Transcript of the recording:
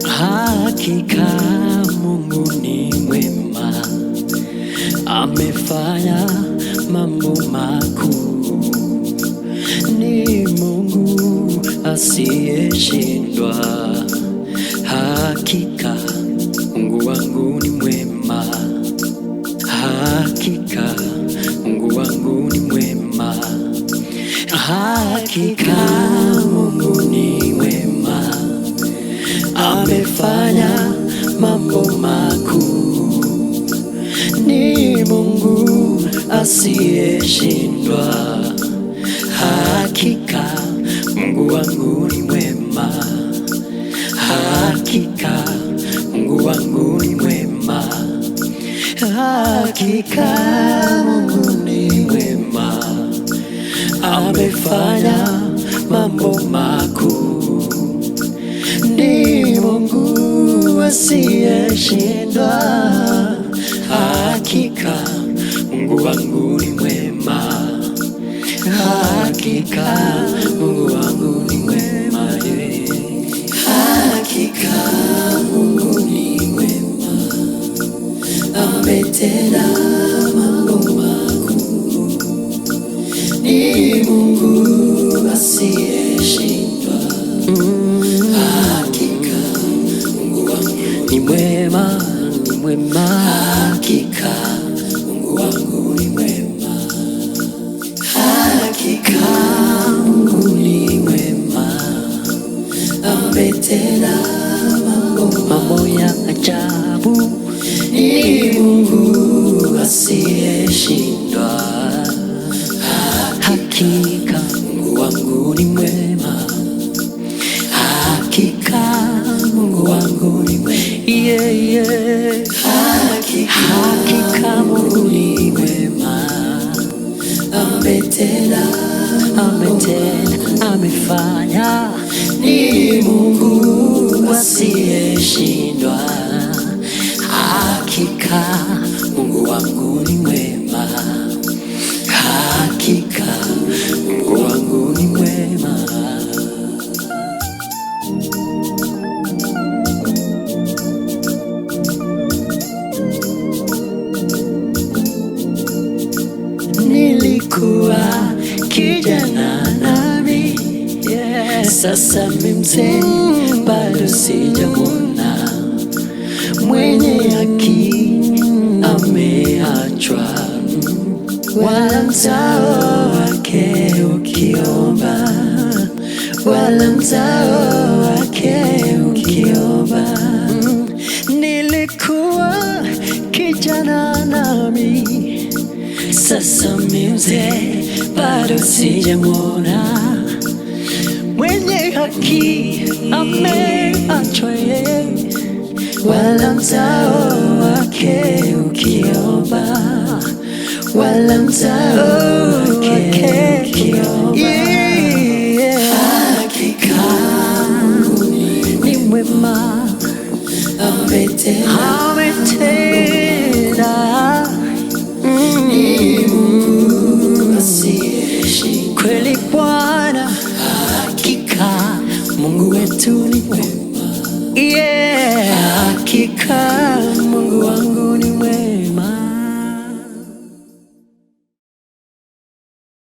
Hakika Mungu ni mwema, amefanya mambo makuu. Ni Mungu asiyeshindwa. Hakika Mungu wangu ni mwema. Hakika Mungu wangu ni mwema. Hakika Mungu ni mwema, amefanya mambo makuu. Ni Mungu asiyeshindwa. Hakika Mungu wangu ni mwema. Hakika Mungu wangu ni mwema. Hakika Mungu ni mwema, amefanya mambo makuu. Ni Mungu asiyeshindwa. Hakika Mungu wangu ni mwema. Hakika Mungu wangu ni mwema. Hakika Mungu ni mwema, ametenda mambo makuu. Ni Mungu asiyeshindwa. Hakika Mungu wangu ni mwema, ni mwema. Hakika Mungu wangu ni mwema. Hakika Mungu ni mwema, ametenda mambo ya ajabu. Ni Mungu asiyeshindwa. Hakika Mungu wangu ni mwema. Hakika Mungu wangu ni mwema. Yeah, yeah. Hakika Mungu ni mwema, ametenda, amefanya. Ni Mungu asiyeshindwa. Hakika Mungu wangu ni mwema. Hakika Mungu wangu ni mwema. Nilikuwa kijana nami, yeah. Sasa mimi mzee, bado sijamwona. Mwenye haki ameachwa, wala mzao wake ukiomba, wala mzao wake ukiomba. Nilikuwa kijana nami, sasa mimi mzee, bado sijamwona. Mwenye haki ameachwa, wala mzao wake ukiomba, wala mzao wake ukiomba. Hakika ni mwema, ametenda. Kweli Bwana, hakika Mungu wetu ni mwema. Yeah, hakika